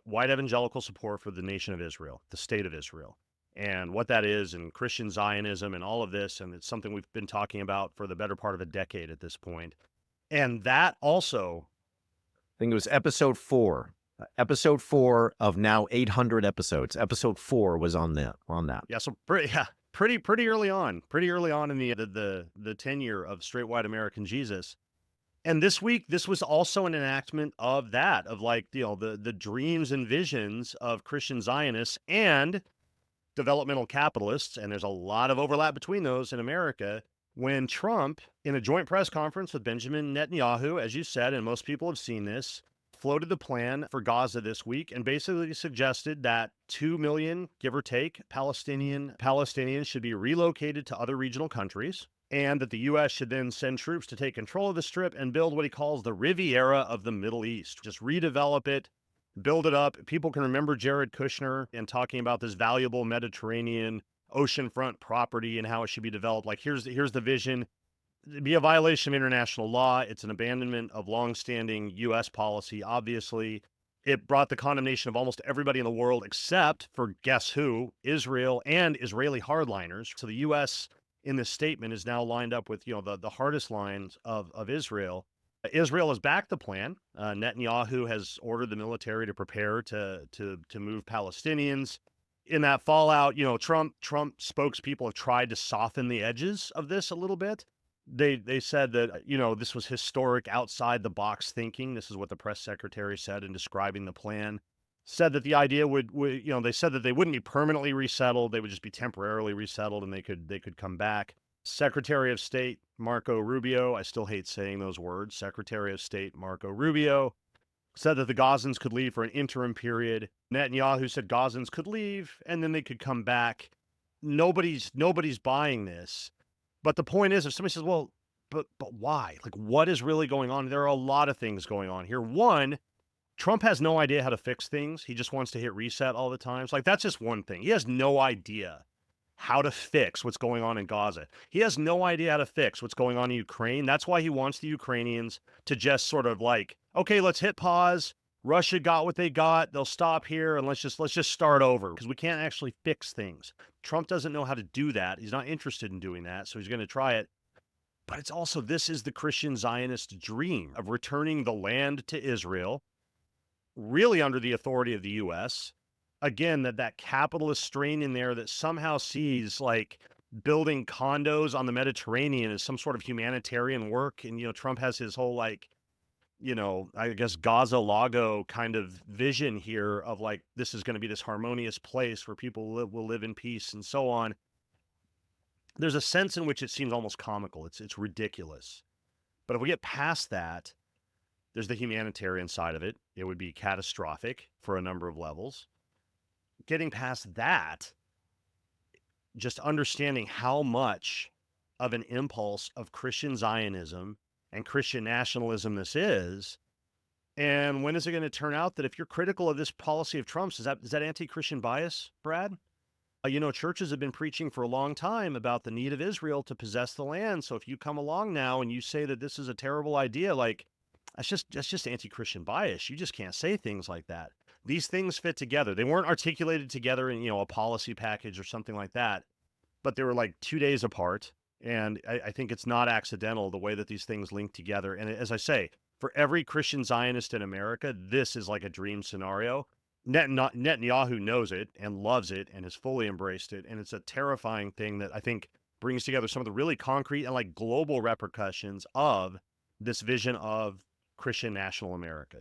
[SPEAKER 3] white evangelical support for the nation of Israel, the state of Israel, and what that is, and Christian Zionism and all of this, and it's something we've been talking about for the better part of a decade at this point. And that also,
[SPEAKER 2] I think it was episode 4. Episode 4 of now 800 episodes. Episode 4 was on that.
[SPEAKER 3] Yeah, so pretty early on in the tenure of straight white American Jesus. And this week, this was also an enactment of that, of like, you know, the dreams and visions of Christian Zionists and developmental capitalists, and there's a lot of overlap between those in America. When Trump, in a joint press conference with Benjamin Netanyahu, as you said, and most people have seen this, floated the plan for Gaza this week and basically suggested that 2 million, give or take, Palestinians should be relocated to other regional countries, and that the U.S. should then send troops to take control of the Strip and build what he calls the Riviera of the Middle East. Just redevelop it, build it up. People can remember Jared Kushner and talking about this valuable Mediterranean oceanfront property and how it should be developed. Like, here's the vision. It'd be a violation of international law. It's an abandonment of longstanding U.S. policy. Obviously, it brought the condemnation of almost everybody in the world except for, guess who, Israel and Israeli hardliners. So the U.S. in this statement is now lined up with, you know, the hardest lines of Israel. Israel has backed the plan. Netanyahu has ordered the military to prepare to move Palestinians. In that fallout, you know, Trump spokespeople have tried to soften the edges of this a little bit. They said that, you know, this was historic, outside the box thinking. This is what the press secretary said in describing the plan. Said that the idea would, you know, they said that they wouldn't be permanently resettled. They would just be temporarily resettled, and they could come back. Secretary of State Marco Rubio, I still hate saying those words, Secretary of State Marco Rubio, said that the Gazans could leave for an interim period. Netanyahu said Gazans could leave and then they could come back. Nobody's buying this. But the point is, if somebody says, well, but why? Like, what is really going on? There are a lot of things going on here. One, Trump has no idea how to fix things. He just wants to hit reset all the time. So, like, that's just one thing. He has no idea how to fix what's going on in Gaza. He has no idea how to fix what's going on in Ukraine. That's why he wants the Ukrainians to just sort of like, okay, let's hit pause. Russia got what they got. They'll stop here and let's just start over, because we can't actually fix things. Trump doesn't know how to do that. He's not interested in doing that, so he's going to try it. But it's also, this is the Christian Zionist dream of returning the land to Israel, really under the authority of the U.S. Again, that capitalist strain in there that somehow sees like building condos on the Mediterranean as some sort of humanitarian work. And, you know, Trump has his whole, like, you know, I guess Gaza Lago kind of vision here of like, this is going to be this harmonious place where people will live in peace and so on. There's a sense in which it seems almost comical. It's ridiculous. But if we get past that, there's the humanitarian side of it. It would be catastrophic for a number of levels. Getting past that, just understanding how much of an impulse of Christian Zionism and Christian nationalism this is, and when is it going to turn out that if you're critical of this policy of Trump's, is that anti-Christian bias, Brad? churches have been preaching for a long time about the need of Israel to possess the land. So if you come along now and you say that this is a terrible idea, like that's just anti-Christian bias. You just can't say things like that. These things fit together. They weren't articulated together in, a policy package or something like that, but they were like 2 days apart. And I think it's not accidental the way that these things link together. And as I say, for every Christian Zionist in America, this is like a dream scenario. Netanyahu knows it and loves it and has fully embraced it. And it's a terrifying thing that I think brings together some of the really concrete and like global repercussions of this vision of Christian national America.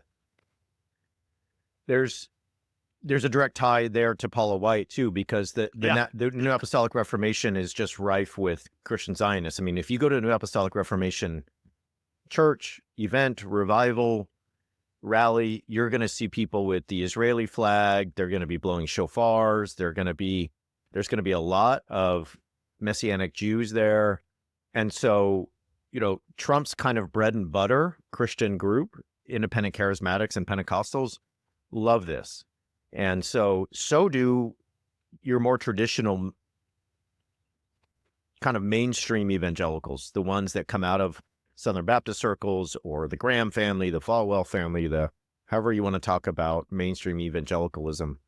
[SPEAKER 2] There's a direct tie there to Paula White too, because the New Apostolic Reformation is just rife with Christian Zionists. I mean, if you go to a New Apostolic Reformation church, event, revival, rally, you're going to see people with the Israeli flag. They're going to be blowing shofars. There's going to be a lot of Messianic Jews there. And so, Trump's kind of bread and butter Christian group, independent charismatics and Pentecostals, love this. And so do your more traditional kind of mainstream evangelicals, the ones that come out of Southern Baptist circles or the Graham family, the Falwell family, however you want to talk about mainstream evangelicalism,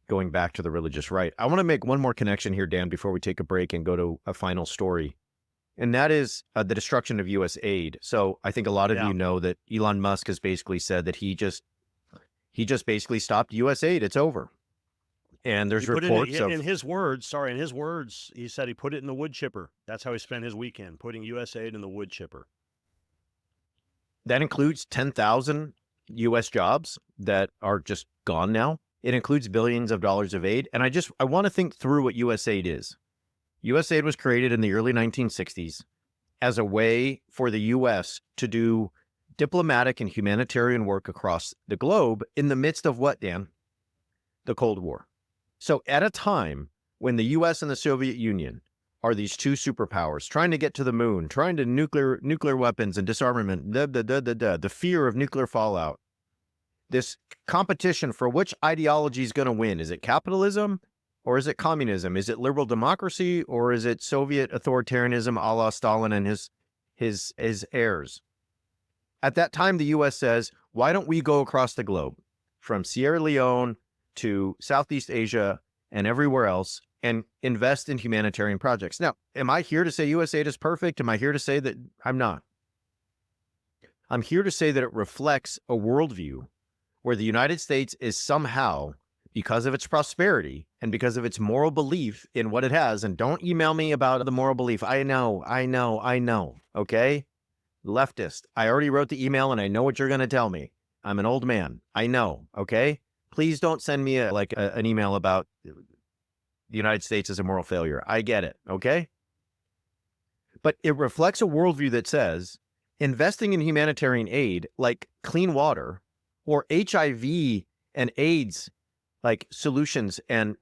[SPEAKER 2] going back to the religious right. I want to make one more connection here, Dan, before we take a break and go to a final story. And that is the destruction of U.S. aid. So I think a lot of you know that Elon Musk has basically said that he just basically stopped U.S. aid. It's over. And there's reports
[SPEAKER 3] in his words, he said he put it in the wood chipper. That's how he spent his weekend, putting U.S. aid in the wood chipper.
[SPEAKER 2] That includes 10,000 U.S. jobs that are just gone now. It includes billions of dollars of aid. And I want to think through what U.S. aid is. U.S. aid was created in the early 1960s as a way for the U.S. to do diplomatic and humanitarian work across the globe in the midst of what, Dan? The Cold War. So at a time when the U.S. and the Soviet Union are these two superpowers trying to get to the moon, trying to nuclear weapons and disarmament, the fear of nuclear fallout, this competition for which ideology is going to win. Is it capitalism or is it communism? Is it liberal democracy or is it Soviet authoritarianism a la Stalin and his heirs? At that time, the U.S. says, why don't we go across the globe from Sierra Leone to Southeast Asia and everywhere else and invest in humanitarian projects? Now, am I here to say U.S. aid is perfect? Am I here to say that I'm not? I'm here to say that it reflects a worldview where the United States is somehow, because of its prosperity and because of its moral belief in what it has, and don't email me about the moral belief. I know, okay? Leftist. I already wrote the email and I know what you're going to tell me. I'm an old man. I know, okay? Please don't send me an email about the United States as a moral failure. I get it, okay? But it reflects a worldview that says investing in humanitarian aid like clean water or HIV and AIDS like solutions and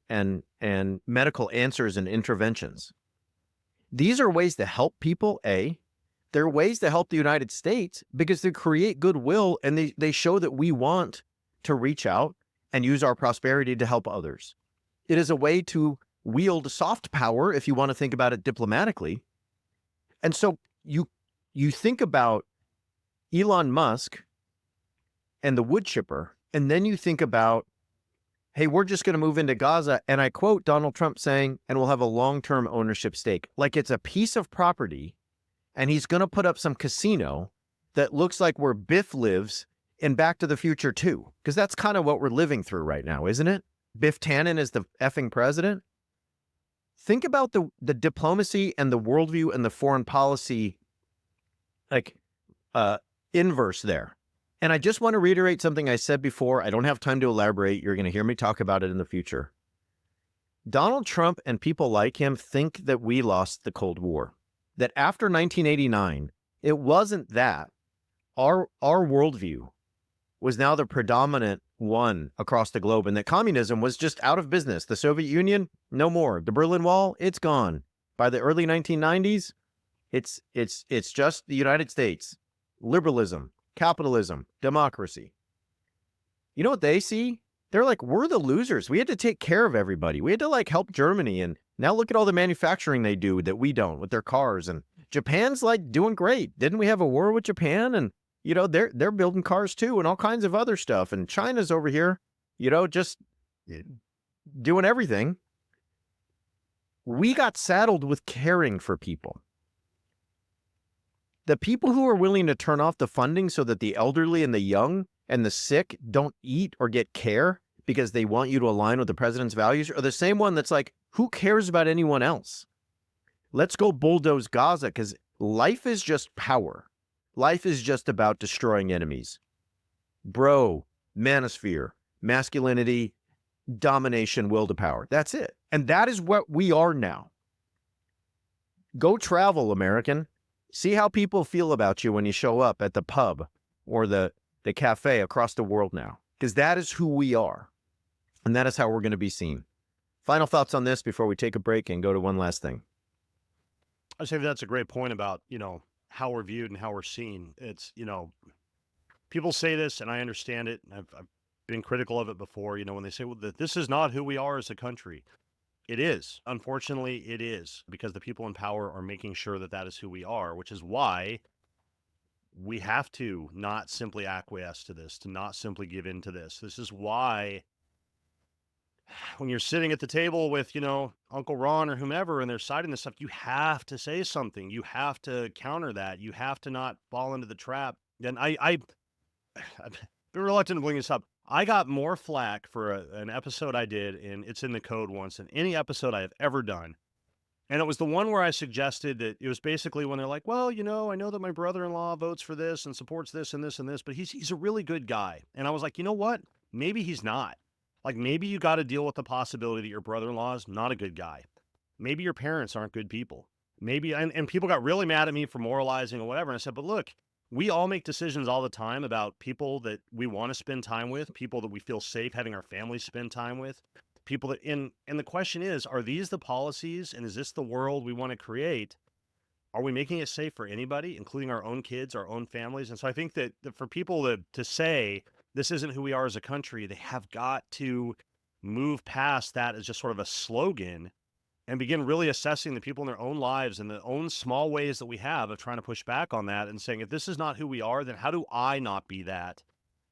[SPEAKER 2] medical answers and interventions. These are ways to help people, A. They're ways to help the United States because they create goodwill and they show that we want to reach out and use our prosperity to help others. It is a way to wield soft power, if you want to think about it diplomatically. And so you think about Elon Musk and the wood chipper, and then you think about, hey, we're just going to move into Gaza. And I quote Donald Trump saying, and we'll have a long-term ownership stake. Like it's a piece of property, and he's going to put up some casino that looks like where Biff lives in Back to the Future 2. Because that's kind of what we're living through right now, isn't it? Biff Tannen is the effing president. Think about the diplomacy and the worldview and the foreign policy inverse there. And I just want to reiterate something I said before. I don't have time to elaborate. You're going to hear me talk about it in the future. Donald Trump and people like him think that we lost the Cold War. That after 1989, it wasn't that. Our worldview was now the predominant one across the globe, and that communism was just out of business. The Soviet Union, no more. The Berlin Wall, it's gone. By the early 1990s, it's just the United States. Liberalism, capitalism, democracy. You know what they see? They're like, we're the losers. We had to take care of everybody. We had to like help Germany. And now look at all the manufacturing they do that we don't with their cars. And Japan's like doing great. Didn't we have a war with Japan? And, you know, they're building cars too and all kinds of other stuff. And China's over here, you know, just doing everything. We got saddled with caring for people. The people who are willing to turn off the funding so that the elderly and the young and the sick don't eat or get care because they want you to align with the president's values are the same one that's like, who cares about anyone else? Let's go bulldoze Gaza because life is just power. Life is just about destroying enemies. Bro, manosphere, masculinity, domination, will to power. That's it. And that is what we are now. Go travel, American. See how people feel about you when you show up at the pub or the cafe across the world now, because that is who we are. And that is how we're going to be seen. Final thoughts on this before we take a break and go to one last thing.
[SPEAKER 3] I say that's a great point about, you know, how we're viewed and how we're seen. It's, you know, people say this and I understand it. And I've been critical of it before, you know, when they say, well, this is not who we are as a country. It is. Unfortunately, it is, because the people in power are making sure that that is who we are, which is why we have to not simply acquiesce to this, to not simply give in to this. This is why when you're sitting at the table with, you know, Uncle Ron or whomever, and they're citing this stuff, you have to say something. You have to counter that. You have to not fall into the trap. And I've been reluctant to bring this up. I got more flack for an episode I did, and it's in the code once, than any episode I have ever done. And it was the one where I suggested that it was basically when they're like, well, you know, I know that my brother-in-law votes for this and supports this and this and this, but he's a really good guy. And I was like, you know what? Maybe he's not. Like, maybe you got to deal with the possibility that your brother-in-law is not a good guy. Maybe your parents aren't good people. Maybe, and people got really mad at me for moralizing or whatever. And I said, but look, we all make decisions all the time about people that we want to spend time with, people that we feel safe having our families spend time with, people that, and the question is, are these the policies and is this the world we want to create? Are we making it safe for anybody, including our own kids, our own families? And so I think that for people to say this isn't who we are as a country, they have got to move past that as just sort of a slogan and begin really assessing the people in their own lives and the own small ways that we have of trying to push back on that and saying, if this is not who we are, then how do I not be that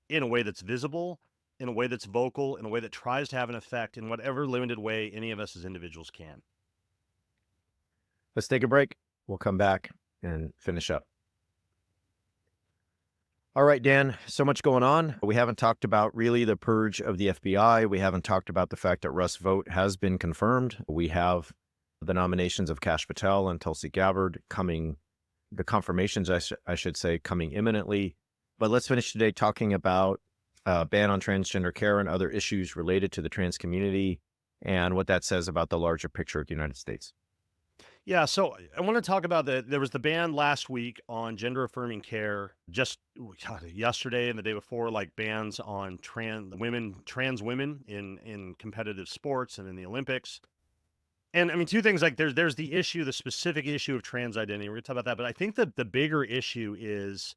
[SPEAKER 3] in a way that's visible, in a way that's vocal, in a way that tries to have an effect in whatever limited way any of us as individuals can.
[SPEAKER 2] Let's take a break. We'll come back and finish up. All right, Dan, so much going on. We haven't talked about really the purge of the FBI. We haven't talked about the fact that Russ' vote has been confirmed. We have the nominations of Kash Patel and Tulsi Gabbard coming, the confirmations, I should say, coming imminently. But let's finish today talking about ban on transgender care and other issues related to the trans community and what that says about the larger picture of the United States.
[SPEAKER 3] Yeah, so I want to talk about there was the ban last week on gender-affirming care, just yesterday and the day before, like bans on trans women in competitive sports and in the Olympics. And I mean, two things, like there's the specific issue of trans identity. We're going to talk about that, but I think that the bigger issue is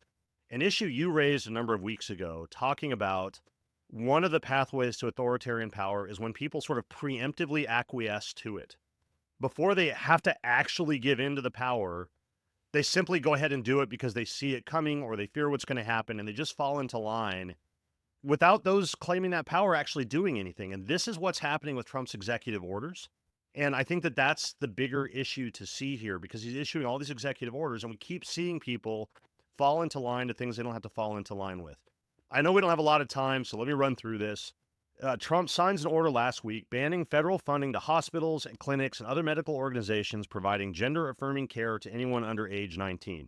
[SPEAKER 3] an issue you raised a number of weeks ago, talking about one of the pathways to authoritarian power is when people sort of preemptively acquiesce to it. Before they have to actually give in to the power, they simply go ahead and do it because they see it coming or they fear what's going to happen, and they just fall into line without those claiming that power actually doing anything. And this is what's happening with Trump's executive orders. And I think that that's the bigger issue to see here, because he's issuing all these executive orders and we keep seeing people fall into line to things they don't have to fall into line with. I know we don't have a lot of time, so let me run through this. Trump signs an order last week banning federal funding to hospitals and clinics and other medical organizations providing gender-affirming care to anyone under age 19.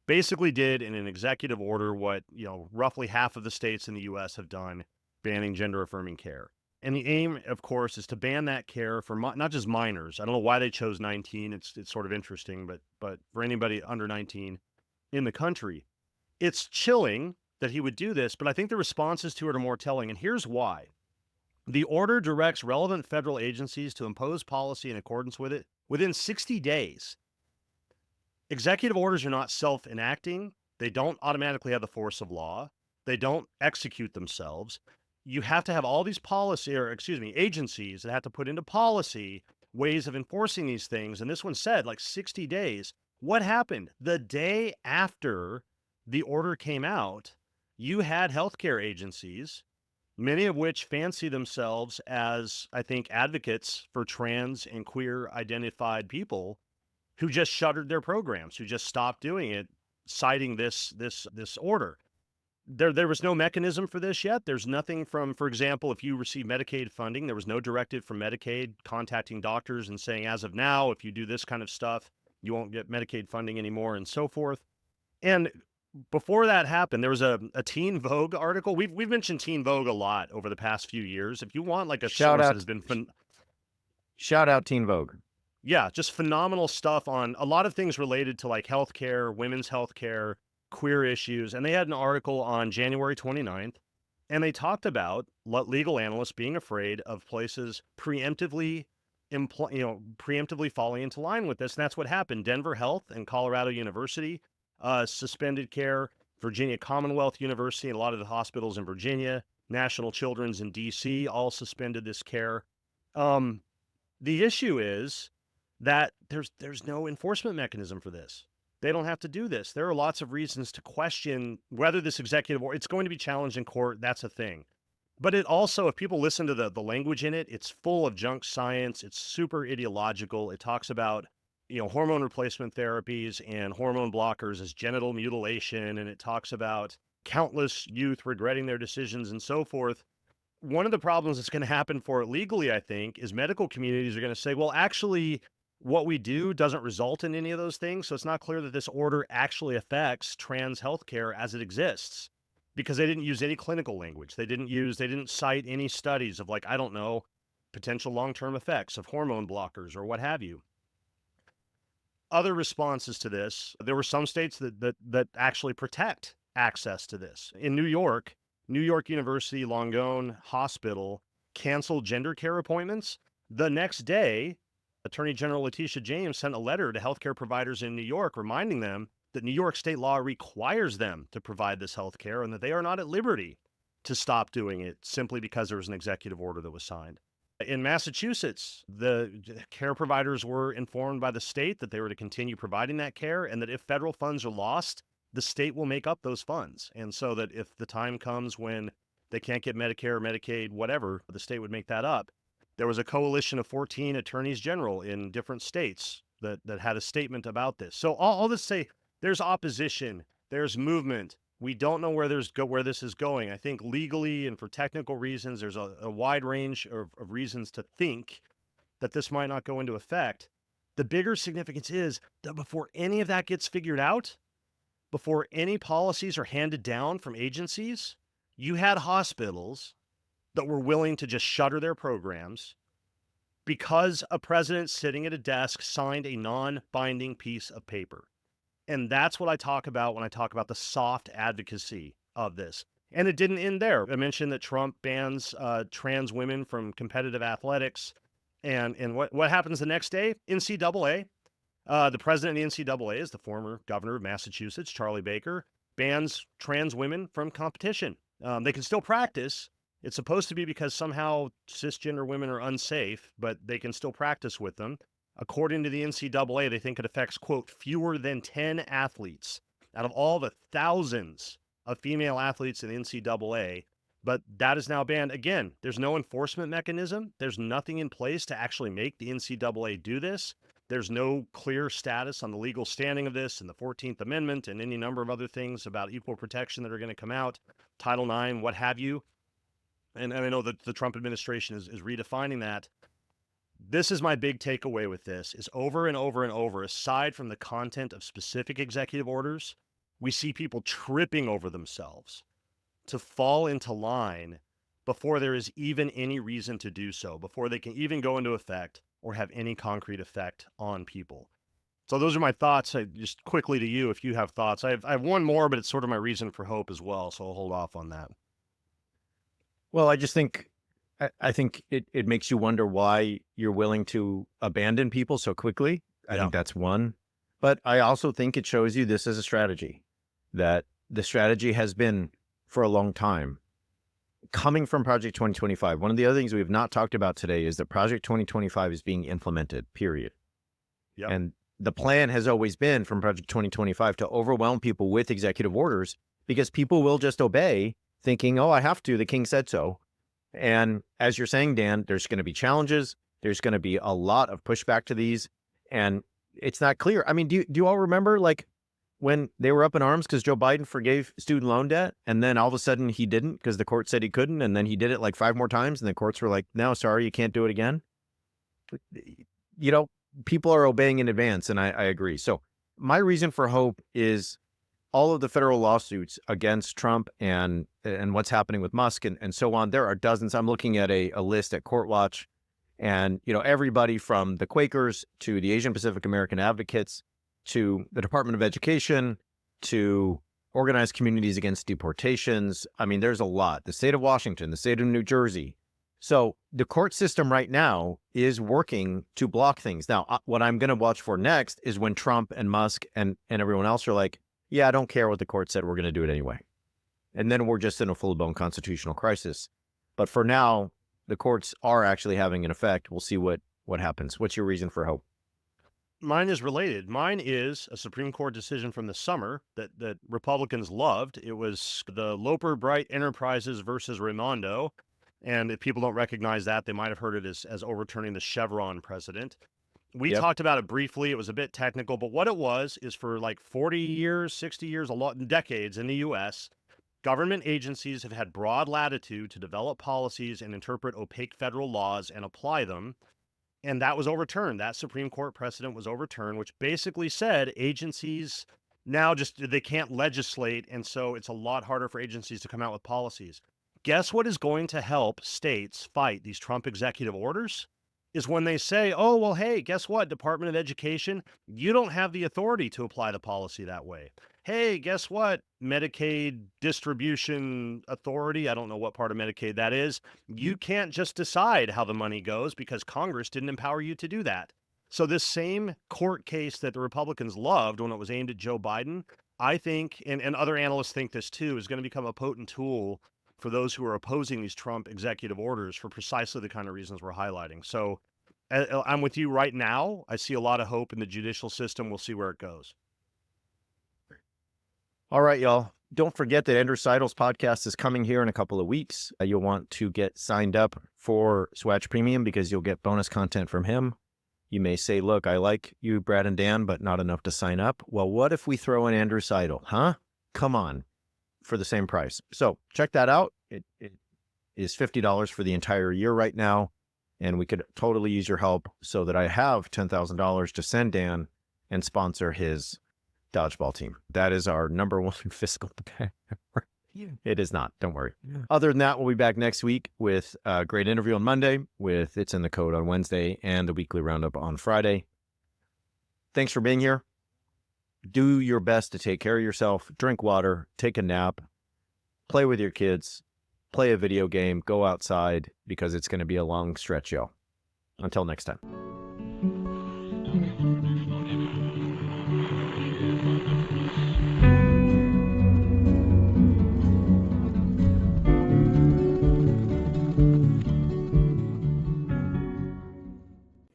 [SPEAKER 3] Basically did in an executive order what, you know, roughly half of the states in the U.S. have done, banning gender-affirming care. And the aim, of course, is to ban that care for not just minors. I don't know why they chose 19. It's sort of interesting, but for anybody under 19 in the country, it's chilling that he would do this. But I think the responses to it are more telling, and here's why. The order directs relevant federal agencies to impose policy in accordance with it within 60 days. Executive orders are not self-enacting. They don't automatically have the force of law. They don't execute themselves. you have to have all these agencies that have to put into policy ways of enforcing these things. And this one said like 60 days. What happened? The day after the order came out, you had healthcare agencies, many of which fancy themselves as, I think, advocates for trans and queer identified people, who just shuttered their programs, who just stopped doing it, citing this order. There was no mechanism for this yet. There's nothing from, for example, if you receive Medicaid funding, there was no directive from Medicaid contacting doctors and saying, as of now, if you do this kind of stuff, you won't get Medicaid funding anymore, and so forth. And before that happened, there was a Teen Vogue article. We've mentioned Teen Vogue a lot over the past few years. If you want like a
[SPEAKER 2] Shout
[SPEAKER 3] source
[SPEAKER 2] out-
[SPEAKER 3] that has been
[SPEAKER 2] Shout out Teen Vogue.
[SPEAKER 3] yeah, just phenomenal stuff on a lot of things related to like healthcare, women's healthcare, queer issues. And they had an article on January 29th, and they talked about legal analysts being afraid of places preemptively falling into line with this. And that's what happened. Denver Health and Colorado University suspended care. Virginia Commonwealth University and a lot of the hospitals in Virginia, National Children's in DC, all suspended this care. The issue is that there's no enforcement mechanism for this. They don't have to do this. There are lots of reasons to question whether this executive order, it's going to be challenged in court. That's a thing. But it also, if people listen to the language in it, it's full of junk science. It's super ideological. It talks about, hormone replacement therapies and hormone blockers as genital mutilation. And it talks about countless youth regretting their decisions and so forth. One of the problems that's going to happen for it legally, I think, is medical communities are going to say, well, actually, what we do doesn't result in any of those things. So it's not clear that this order actually affects trans healthcare as it exists, because they didn't use any clinical language. They didn't cite any studies of potential long-term effects of hormone blockers or what have you. Other responses to this, there were some states that actually protect access to this. In New York University Langone Hospital canceled gender care appointments. The next day, Attorney General Letitia James sent a letter to healthcare providers in New York reminding them that New York state law requires them to provide this health care and that they are not at liberty to stop doing it simply because there was an executive order that was signed. In Massachusetts, the care providers were informed by the state that they were to continue providing that care, and that if federal funds are lost, the state will make up those funds. And so that if the time comes when they can't get Medicare or Medicaid, whatever, the state would make that up. There was a coalition of 14 attorneys general in different states that had a statement about this. So all this say, there's opposition, there's movement. We don't know where this is going. I think legally and for technical reasons, there's a wide range of reasons to think that this might not go into effect. The bigger significance is that before any of that gets figured out, before any policies are handed down from agencies, you had hospitals that were willing to just shutter their programs because a president sitting at a desk signed a non-binding piece of paper. And that's what I talk about when I talk about the soft advocacy of this. And it didn't end there. I mentioned that Trump bans trans women from competitive athletics. And what happens the next day? NCAA. The president of the NCAA is the former governor of Massachusetts, Charlie Baker, bans trans women from competition. They can still practice. It's supposed to be because somehow cisgender women are unsafe, but they can still practice with them. According to the NCAA, they think it affects, quote, fewer than 10 athletes out of all the thousands of female athletes in the NCAA. But that is now banned. Again, there's no enforcement mechanism. There's nothing in place to actually make the NCAA do this. There's no clear status on the legal standing of this in the 14th Amendment and any number of other things about equal protection that are going to come out, Title IX, what have you. And I know that the Trump administration is redefining that. This is my big takeaway with this, is over and over and over, aside from the content of specific executive orders, we see people tripping over themselves to fall into line before there is even any reason to do so, before they can even go into effect or have any concrete effect on people. So those are my thoughts. Just quickly to you, if you have thoughts. I have one more, but it's sort of my reason for hope as well, so I'll hold off on that.
[SPEAKER 2] Well, I think it makes you wonder why you're willing to abandon people so quickly. I think that's one. But I also think it shows you this as a strategy, that the strategy has been for a long time coming from Project 2025, one of the other things we have not talked about today is that Project 2025 is being implemented, period.
[SPEAKER 3] Yep.
[SPEAKER 2] And the plan has always been from Project 2025 to overwhelm people with executive orders because people will just obey thinking, oh, I have to, the king said so. And as you're saying, Dan, there's going to be challenges. There's going to be a lot of pushback to these. And it's not clear. I mean, do you all remember like when they were up in arms because Joe Biden forgave student loan debt and then all of a sudden he didn't because the court said he couldn't. And then he did it like 5 more times and the courts were like, no, sorry, you can't do it again. You know, people are obeying in advance. And I agree. So my reason for hope is all of the federal lawsuits against Trump and what's happening with Musk and so on. There are dozens. I'm looking at a list at Court Watch and, you know, everybody from the Quakers to the Asian Pacific American Advocates to the Department of Education, to organized communities against deportations. I mean, there's a lot. The state of Washington, the state of New Jersey. So the court system right now is working to block things. Now, what I'm going to watch for next is when Trump and Musk and everyone else are like, yeah, I don't care what the court said. We're going to do it anyway. And then we're just in a full-blown constitutional crisis. But for now, the courts are actually having an effect. We'll see what happens. What's your reason for hope?
[SPEAKER 3] Mine is related. Mine is a Supreme Court decision from the summer that Republicans loved. It was the Loper Bright Enterprises versus Raimondo. And if people don't recognize that, they might have heard it as overturning the Chevron precedent. We talked about it briefly. It was a bit technical, but what it was is for like 40 years, 60 years, decades in the U.S., government agencies have had broad latitude to develop policies and interpret opaque federal laws and apply them. And that was overturned. That Supreme Court precedent was overturned, which basically said agencies now they can't legislate. And so it's a lot harder for agencies to come out with policies. Guess what is going to help states fight these Trump executive orders? Is when they say, oh, well, hey, guess what, Department of Education, you don't have the authority to apply the policy that way. Hey, guess what, Medicaid Distribution Authority, I don't know what part of Medicaid that is, you can't just decide how the money goes because Congress didn't empower you to do that. So this same court case that the Republicans loved when it was aimed at Joe Biden, I think, and other analysts think this too, is going to become a potent tool for those who are opposing these Trump executive orders for precisely the kind of reasons we're highlighting. So I'm with you right now. I see a lot of hope in the judicial system. We'll see where it goes.
[SPEAKER 2] All right, y'all. Don't forget that Andrew Seidel's podcast is coming here in a couple of weeks. You'll want to get signed up for SWAJ Premium because you'll get bonus content from him. You may say, look, I like you, Brad and Dan, but not enough to sign up. Well, what if we throw in Andrew Seidel? Huh? Come on. For the same price. So check that out. It is $50 for the entire year right now. And we could totally use your help so that I have $10,000 to send Dan and sponsor his dodgeball team. That is our number one fiscal. It is not. Don't worry. Yeah. Other than that, we'll be back next week with a great interview on Monday with It's in the Code on Wednesday and the weekly roundup on Friday. Thanks for being here. Do your best to take care of yourself, drink water, take a nap, play with your kids, play a video game, go outside because it's going to be a long stretch, y'all. Until next time.